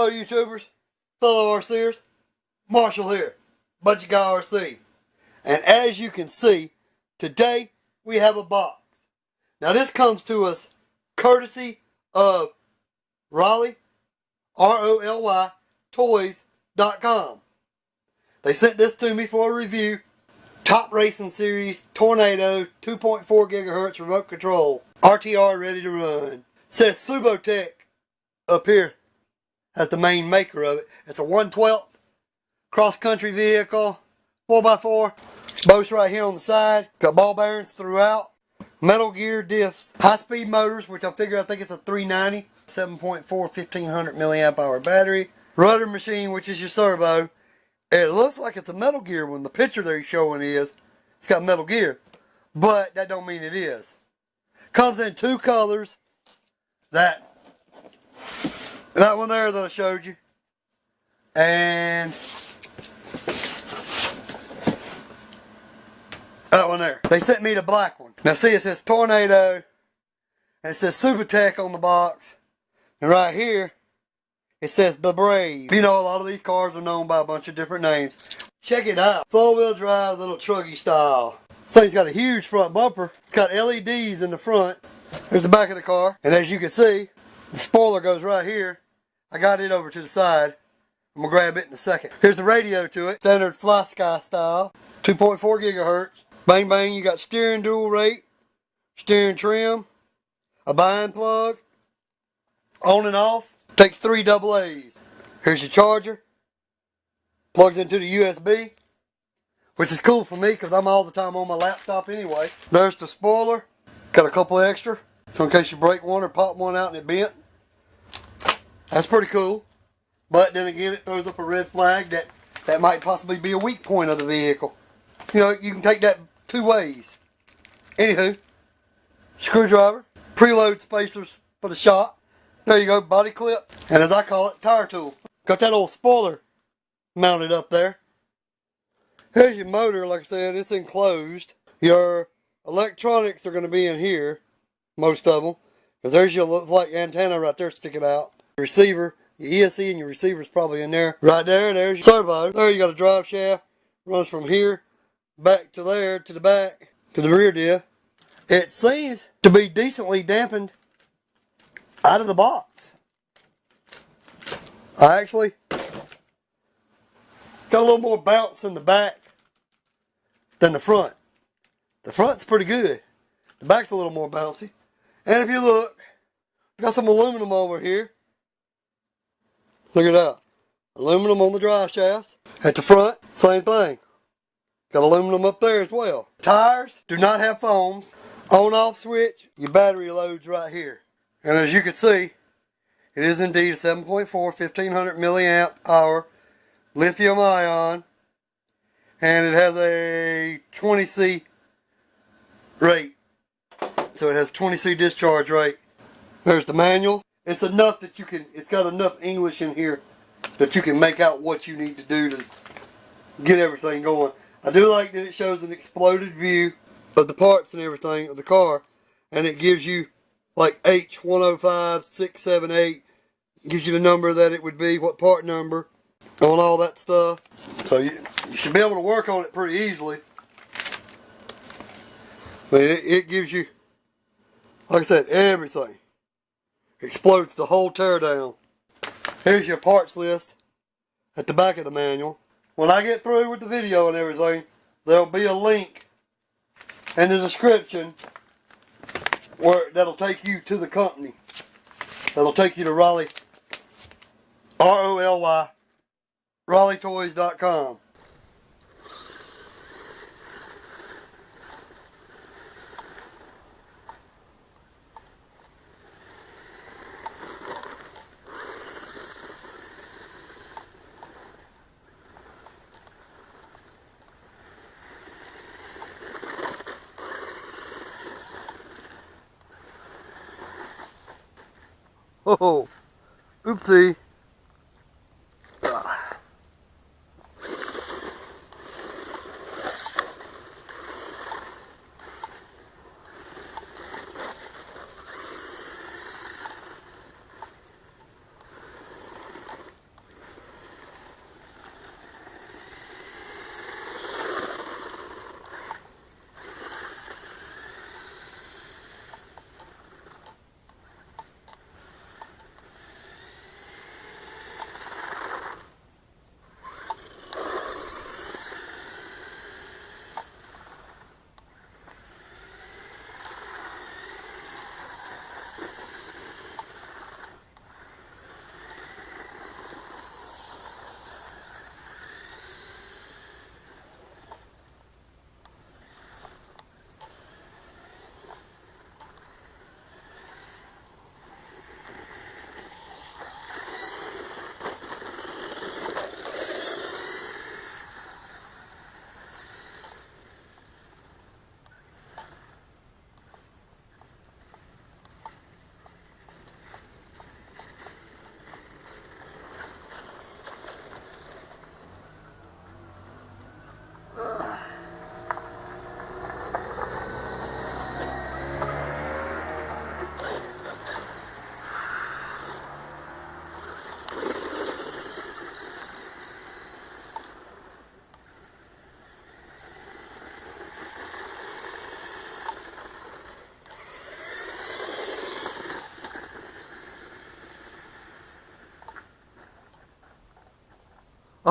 Hello YouTubers, fellow RCers, Marshall here, Bunch of Guy RC. And as you can see, today we have a box. Now this comes to us courtesy of Roly, R-O-L-Y, toys.com. They sent this to me for a review. Top Racing Series Tornado 2.4 gigahertz remote control. RTR ready to run. Says Subotech up here as the main maker of it. It's a 1/12 cross-country vehicle, 4x4. Boats right here on the side. Got ball bearings throughout. Metal gear diffs. High-speed motors, which I think it's a 390. 7.4 1500 milliamp hour battery. Rudder machine, which is your servo. It looks like it's a Metal Gear when the picture they're showing is. It's got Metal Gear. But that don't mean it is. Comes in two colors. That one there that I showed you. And that one there. They sent me the black one. Now see, it says Tornado. And it says Subotech on the box. And right here, it says The Brave. You know, a lot of these cars are known by a bunch of different names. Check it out. 4-wheel drive, little Truggy style. This thing's got a huge front bumper. It's got LEDs in the front. There's the back of the car. And as you can see, the spoiler goes right here. I got it over to the side. I'm going to grab it in a second. Here's the radio to it. Standard Fly Sky style. 2.4 gigahertz. Bang bang, you got steering dual rate. Steering trim. A bind plug. On and off. Takes 3 AA's. Here's your charger. Plugs into the USB. Which is cool for me because I'm all the time on my laptop anyway. There's the spoiler. Got a couple extra. So in case you break one or pop one out and it bent. That's pretty cool. But then again, it throws up a red flag that might possibly be a weak point of the vehicle. You know, you can take that 2 ways. Anywho. Screwdriver. Preload spacers for the shop. There you go, body clip. And as I call it, tire tool. Got that old spoiler mounted up there. Here's your motor, like I said, it's enclosed. Your electronics are going to be in here, most of them. Because there's your like antenna right there sticking out. Your receiver, your ESC and your receiver's probably in there. Right there, there's your servo. There you got a drive shaft. Runs from here, back to there, to the back, to the rear diff. It seems to be decently dampened out of the box. I actually got a little more bounce in the back than the front. The front's pretty good. The back's a little more bouncy. And if you look, got some aluminum over here. Look at that. Aluminum on the drive shafts. At the front, same thing. Got aluminum up there as well. Tires do not have foams. On-off switch, your battery loads right here. And as you can see, it is indeed a 7.4 1500 milliamp hour lithium ion. And it has a 20C rate. So it has 20C discharge rate. There's the manual. It's enough that you can, it's got enough English in here that you can make out what you need to do to get everything going. I do like that it shows an exploded view of the parts and everything of the car. And it gives you like H105678. Gives you the number that it would be, what part number, on all that stuff. So you should be able to work on it pretty easily. But it gives you, like I said, everything. Explodes the whole teardown. Here's your parts list at the back of the manual. When I get through with the video and everything, there'll be a link in the description that'll take you to the company. That'll take you to Roly, R-O-L-Y, RolyToys.com. Oh, oopsie.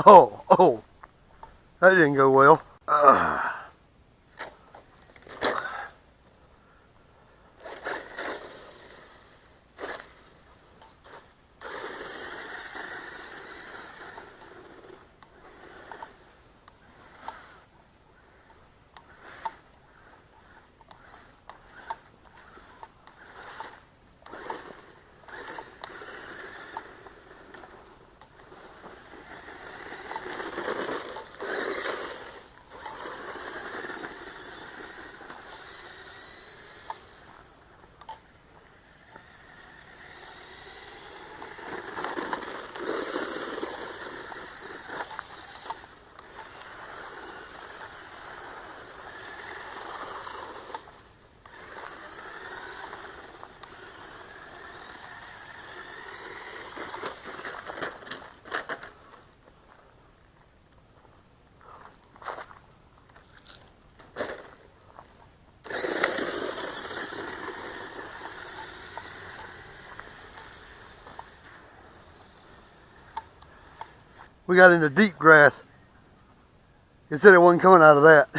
Oh, that didn't go well. We got into deep grass. It said it wasn't coming out of that.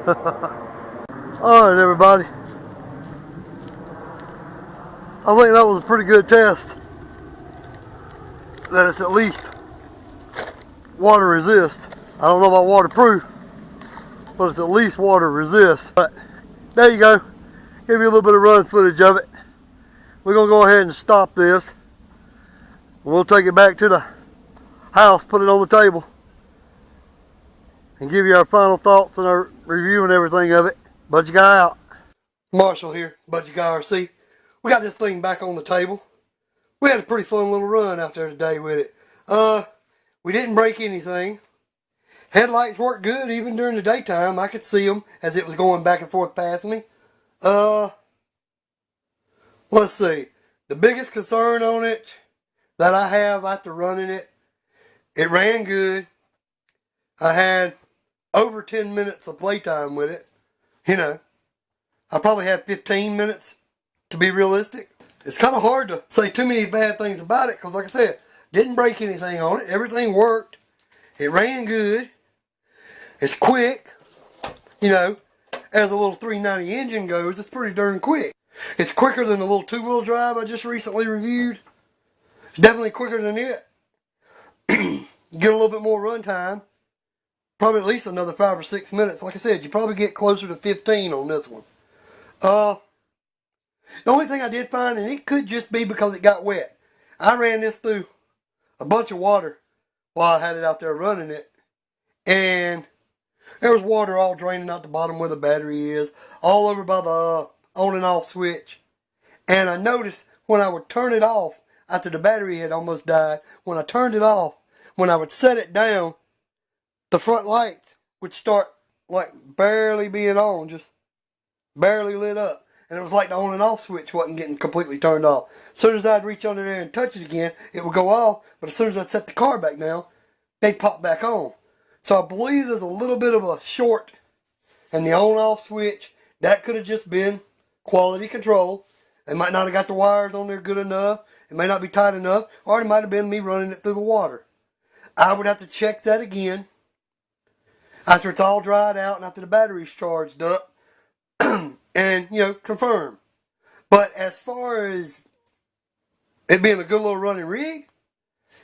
Alright everybody, I think that was a pretty good test, that it's at least water resist. I don't know about waterproof, but it's at least water resist. But there you go, give you a little bit of run footage of it. We're going to go ahead and stop this. We'll take it back to the house, put it on the table, and give you our final thoughts and our review and everything of it. Budgie Guy out. Marshall here, Budgie Guy RC. We got this thing back on the table. We had a pretty fun little run out there today with it. We didn't break anything. Headlights worked good even during the daytime. I could see them as it was going back and forth past me. Let's see. The biggest concern on it that I have after running it, it ran good. I had over 10 minutes of playtime with it. You know, I probably had 15 minutes to be realistic. It's kind of hard to say too many bad things about it because, like I said, didn't break anything on it. Everything worked. It ran good. It's quick. You know, as a little 390 engine goes, it's pretty darn quick. It's quicker than the little two-wheel drive I just recently reviewed. It's definitely quicker than it. Get a little bit more run time. Probably at least another 5 or 6 minutes. Like I said, you probably get closer to 15 on this one. The only thing I did find, and it could just be because it got wet, I ran this through a bunch of water while I had it out there running it. And there was water all draining out the bottom where the battery is, all over by the on and off switch. And I noticed when I would turn it off, after the battery had almost died, when I turned it off, when I would set it down, the front lights would start like barely being on, just barely lit up. And it was like the on and off switch wasn't getting completely turned off. As soon as I'd reach under there and touch it again, it would go off. But as soon as I'd set the car back down, they'd pop back on. So I believe there's a little bit of a short in the on off switch. That could have just been quality control. They might not have got the wires on there good enough. It may not be tight enough. Or it might have been me running it through the water. I would have to check that again after it's all dried out and after the battery's charged up. And, you know, confirm. But as far as it being a good little running rig,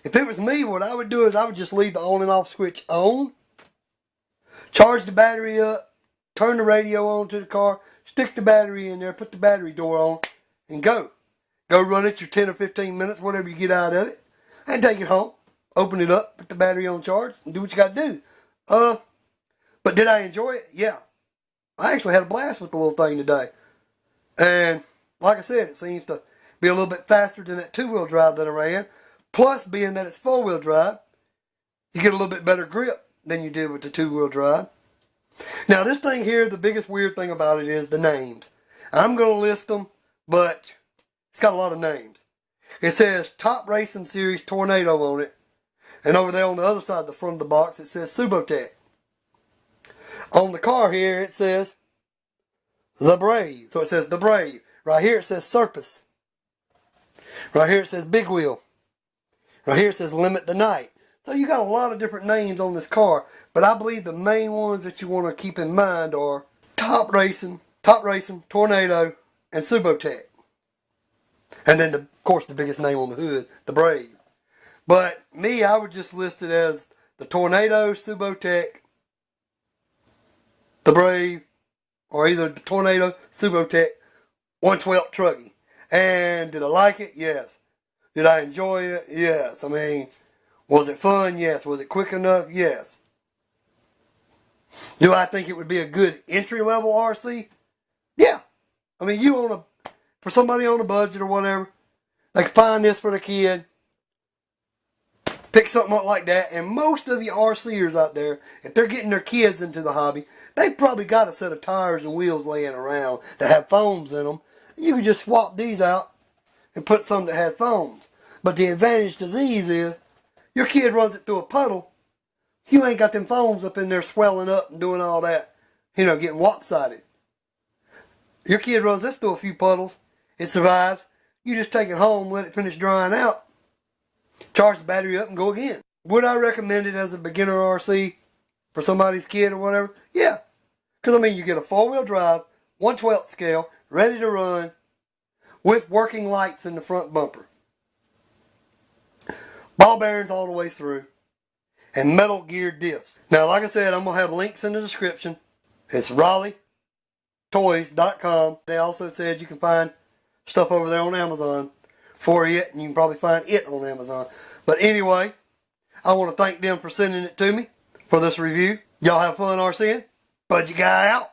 If it was me, what I would do is I would just leave the on and off switch on, charge the battery up, turn the radio on to the car, stick the battery in there, put the battery door on, and go. Go run it your 10 or 15 minutes, whatever you get out of it, and take it home. Open it up, put the battery on charge, and do what you got to do. But did I enjoy it? Yeah. I actually had a blast with the little thing today. And like I said, it seems to be a little bit faster than that two-wheel drive that I ran. Plus, being that it's four-wheel drive, you get a little bit better grip than you did with the two-wheel drive. Now, this thing here, the biggest weird thing about it is the names. I'm going to list them, but it's got a lot of names. It says Top Racing Series Tornado on it. And over there on the other side of the front of the box, it says Subotech. On the car here, it says The Brave. So it says The Brave. Right here, it says Surface. Right here, it says Big Wheel. Right here, it says Limit the Night. So you got a lot of different names on this car. But I believe the main ones that you want to keep in mind are Top Racing, Tornado, and Subotech. And then, of course, the biggest name on the hood, The Brave. But me, I would just list it as the Tornado, Subotech, The Brave, or either the Tornado, Subotech, 112 Truggy. And did I like it? Yes. Did I enjoy it? Yes. I mean, was it fun? Yes. Was it quick enough? Yes. Do I think it would be a good entry-level RC? Yeah. I mean, for somebody on a budget or whatever, they can find this for their kid. Pick something up like that, and most of the RCers out there, if they're getting their kids into the hobby, they've probably got a set of tires and wheels laying around that have foams in them. You can just swap these out and put some that has foams. But the advantage to these is, your kid runs it through a puddle, you ain't got them foams up in there swelling up and doing all that, getting lopsided. Your kid runs this through a few puddles, it survives, you just take it home, let it finish drying out, charge the battery up and go again. Would I recommend it as a beginner RC for somebody's kid or whatever? Yeah. Because, you get a four-wheel drive, 1/12 scale, ready to run, with working lights in the front bumper. Ball bearings all the way through, and metal gear diffs. Now, like I said, I'm going to have links in the description. It's RolyToys.com. They also said you can find stuff over there on Amazon for it, and you can probably find it on Amazon. But anyway, I want to thank them for sending it to me for this review. Y'all have fun RCing. Budget Guy out.